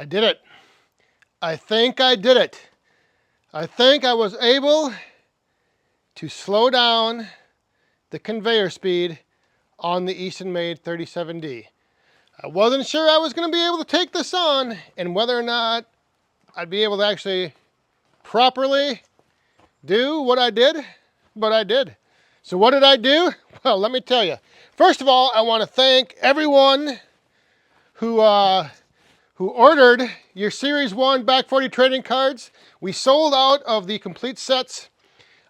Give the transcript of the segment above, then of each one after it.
I did it. I think I did it. I think I was able to slow down the conveyor speed on the Eastonmade 37D. I wasn't sure I was going to be able to take this on and whether or not I'd be able to actually properly do what I did, but I did. So what did I do? Well, let me tell you. First of all, I want to thank everyone who ordered your Series 1 Back 40 trading cards. We sold out of the complete sets.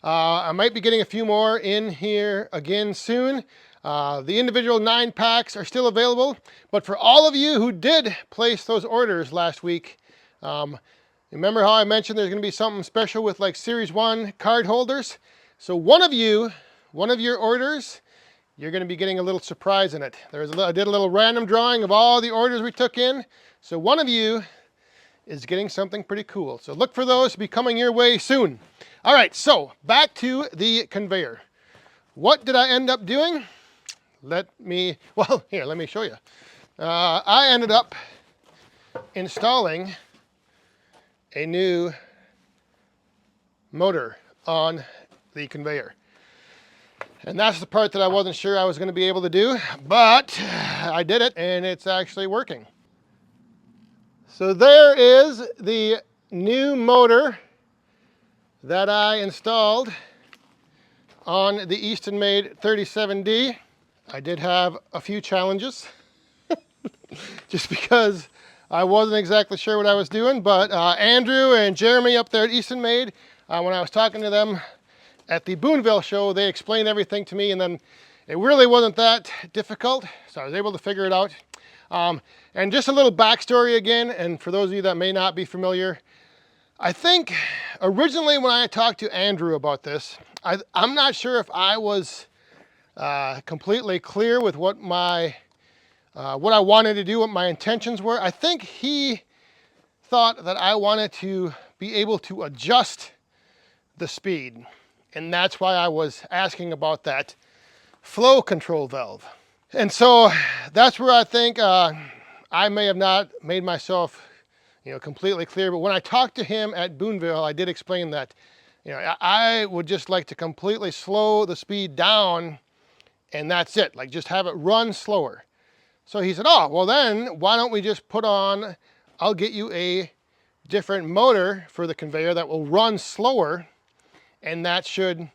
I might be getting a few more in here again soon. The individual 9 packs are still available, but for all of you who did place those orders last week, remember how I mentioned there's going to be something special with like Series 1 card holders? So one of your orders, you're going to be getting a little surprise in it. I did a little random drawing of all the orders we took in. So one of you is getting something pretty cool. So look for those to be coming your way soon. All right, so back to the conveyor. What did I end up doing? Let me show you. I ended up installing a new motor on the conveyor. And that's the part that I wasn't sure I was going to be able to do, but I did it and it's actually working. So there is the new motor that I installed on the Eastonmade 37D. I did have a few challenges just because I wasn't exactly sure what I was doing, but Andrew and Jeremy up there at Eastonmade, when I was talking to them at the Boonville show, they explained everything to me, and then it really wasn't that difficult, so I was able to figure it out. And just a little backstory again, and for those of you that may not be familiar, I think originally when I talked to Andrew about this, I'm not sure if I was completely clear with what I wanted to do, what my intentions were. I think he thought that I wanted to be able to adjust the speed, and that's why I was asking about that flow control valve. And so that's where I think I may have not made myself completely clear, but when I talked to him at Boonville, I did explain that I would just like to completely slow the speed down, and that's it, like just have it run slower. So he said, oh, well then, why don't we just I'll get you a different motor for the conveyor that will run slower, and that should,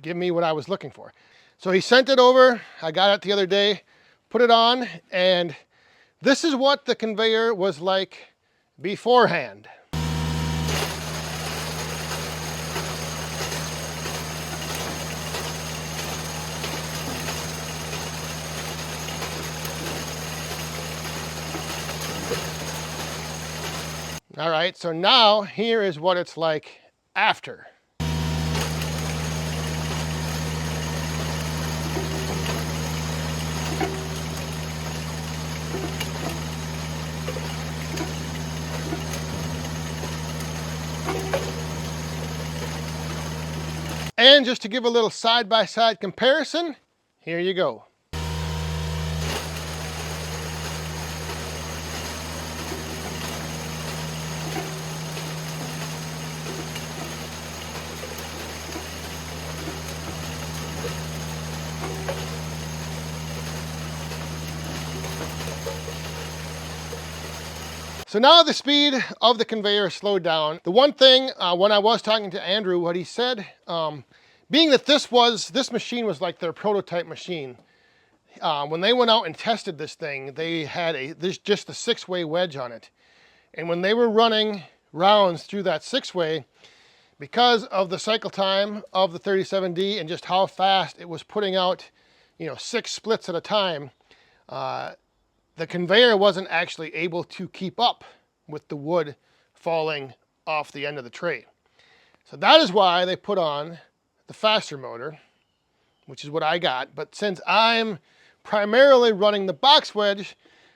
give me what I was looking for. So he sent it over, I got it the other day, put it on, and this is what the conveyor was like beforehand. All right, so now here is what it's like after. And just to give a little side-by-side comparison, here you go. So now the speed of the conveyor is slowed down. The one thing, when I was talking to Andrew, what he said, being that this machine was like their prototype machine, when they went out and tested this thing, they had just a 6-way wedge on it. And when they were running rounds through that 6-way, because of the cycle time of the 37D and just how fast it was putting out, 6 splits at a time, the conveyor wasn't actually able to keep up with the wood falling off the end of the tray. So that is why they put on the faster motor, which is what I got. But since I'm primarily running the box wedge,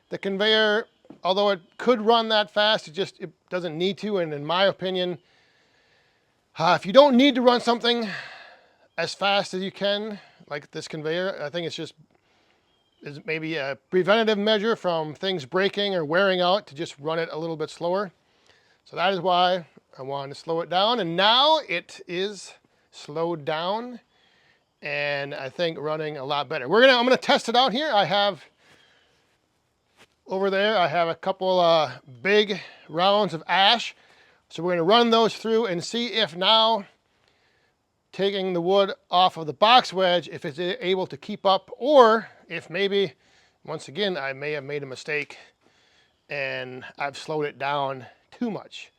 the conveyor, although it could run that fast, it doesn't need to. And in my opinion, if you don't need to run something as fast as you can, like this conveyor, I think it's is maybe a preventative measure from things breaking or wearing out to just run it a little bit slower. So that is why I wanted to slow it down, and now it is slowed down and I think running a lot better. I'm gonna test it out here. I have over there, I have a couple big rounds of ash. So we're gonna run those through and see if now taking the wood off of the box wedge, if it's able to keep up, or if maybe, once again, I may have made a mistake and I've slowed it down too much.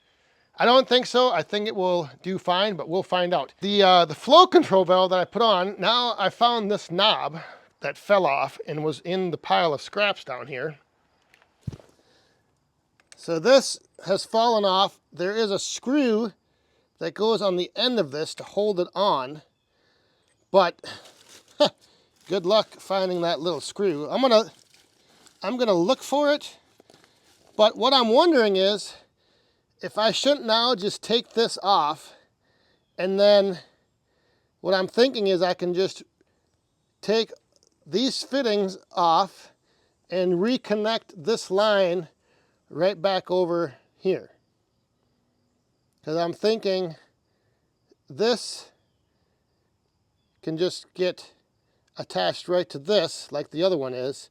I don't think so. I think it will do fine, but we'll find out. The flow control valve that I put on, now I found this knob that fell off and was in the pile of scraps down here. So this has fallen off. There is a screw that goes on the end of this to hold it on, but good luck finding that little screw. I'm gonna look for it, but what I'm wondering is if I shouldn't now just take this off, and then what I'm thinking is I can just take these fittings off and reconnect this line right back over here. Because I'm thinking this can just get attached right to this like the other one is,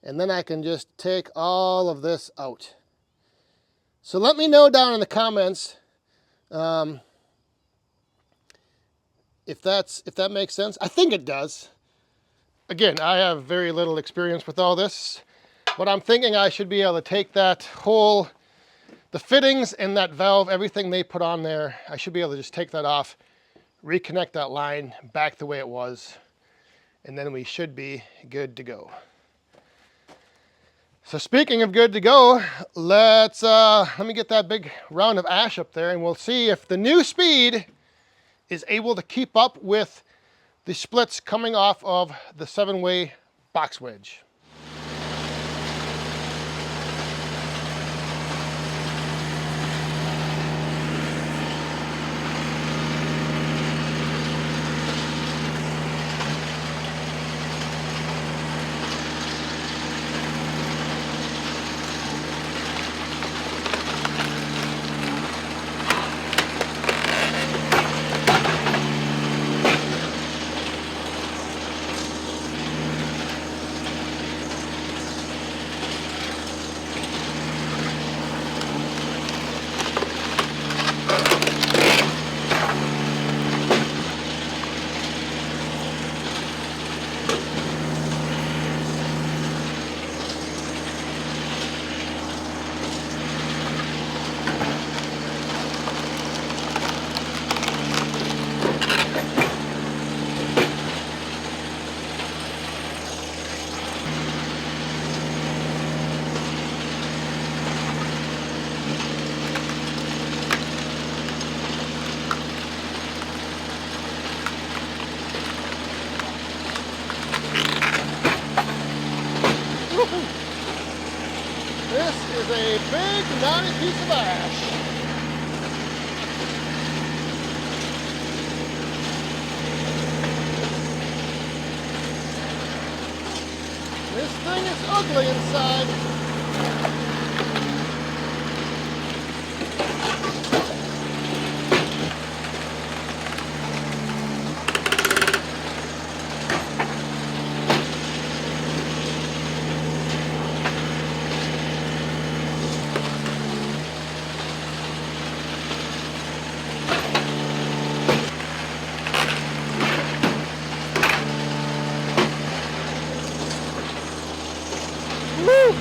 and then I can just take all of this out. So let me know down in the comments if that makes sense. I think it does. Again, I have very little experience with all this, but I'm thinking I should be able to take that whole, the fittings and that valve, everything they put on there, I should be able to just take that off, reconnect that line back the way it was, and then we should be good to go. So speaking of good to go, let me get that big round of ash up there and we'll see if the new speed is able to keep up with the splits coming off of the 7-way box wedge. This is a big, knotty piece of ash. This thing is ugly inside. Woo!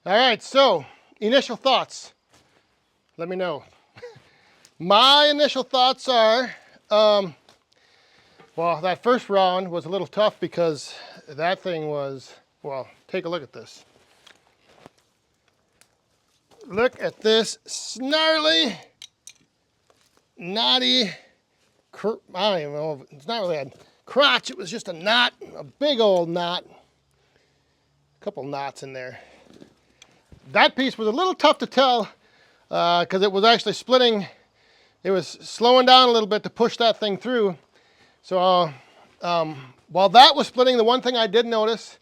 All right, so initial thoughts. Let me know. My initial thoughts are, well, that first round was a little tough because that thing was, well, take a look at this. Look at this snarly, knotty, I don't even know, it's not really a crotch, it was just a knot, a big old knot. A couple knots in there. That piece was a little tough to tell because it was actually splitting. It was slowing down a little bit to push that thing through. So while that was splitting, the one thing I did notice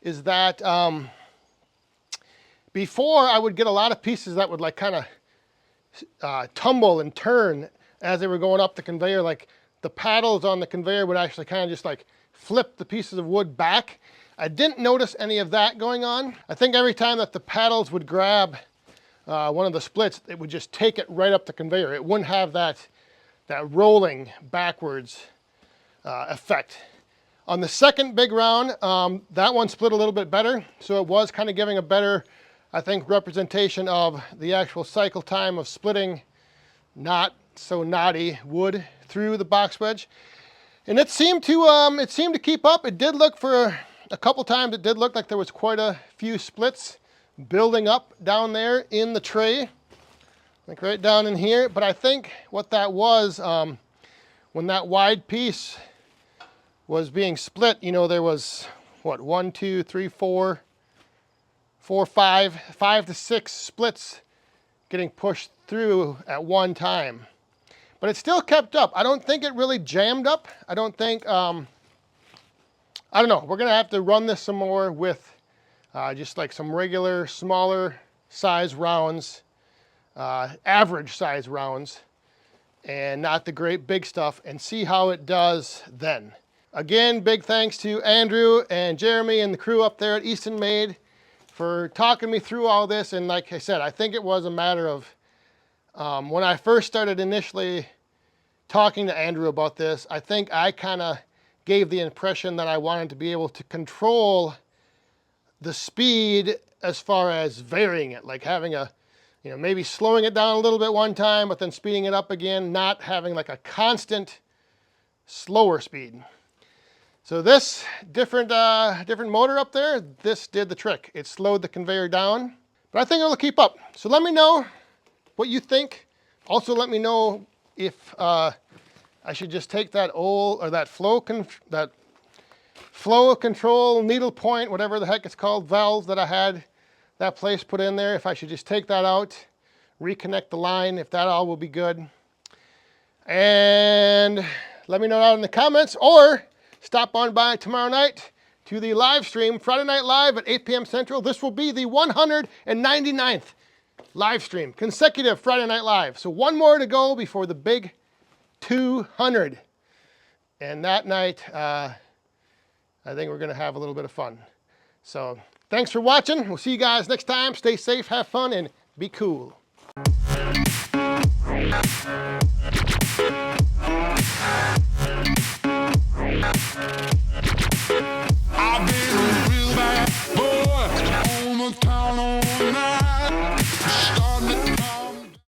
is that before I would get a lot of pieces that would like kind of tumble and turn as they were going up the conveyor. Like the paddles on the conveyor would actually kind of just like flip the pieces of wood back. I didn't notice any of that going on. I think every time that the paddles would grab one of the splits, it would just take it right up the conveyor. It wouldn't have that rolling backwards effect. On the second big round, that one split a little bit better, so it was kind of giving a better, I think, representation of the actual cycle time of splitting not so knotty wood through the box wedge. And it seemed to keep up. It did look for a couple times, it did look like there was quite a few splits building up down there in the tray, like right down in here. But I think what that was, when that wide piece was being split, you know, there was, what, 1, 2, 3, 4, 5 to 6 splits getting pushed through at one time. But it still kept up. I don't think it really jammed up. I don't think, I don't know. We're going to have to run this some more with just like some regular, smaller size rounds, average size rounds, and not the great big stuff, and see how it does then. Again, big thanks to Andrew and Jeremy and the crew up there at Eastonmade for talking me through all this. And like I said, I think it was a matter of when I first started initially talking to Andrew about this, I think I kind of gave the impression that I wanted to be able to control the speed as far as varying it, like having a, you know, maybe slowing it down a little bit one time, but then speeding it up again, not having like a constant slower speed. So this different motor up there, this did the trick. It slowed the conveyor down, but I think it'll keep up. So let me know what you think. Also let me know if I should just take that old, or that flow control needle point, whatever the heck it's called, valve that I had that place put in there, if I should just take that out, reconnect the line, if that all will be good. And let me know down in the comments, or stop on by tomorrow night to the live stream, Friday Night Live at 8 p.m. Central. This will be the 199th live stream, consecutive Friday Night Live. So one more to go before the big 200. And that night, I think we're going to have a little bit of fun. So thanks for watching. We'll see you guys next time. Stay safe, have fun, and be cool.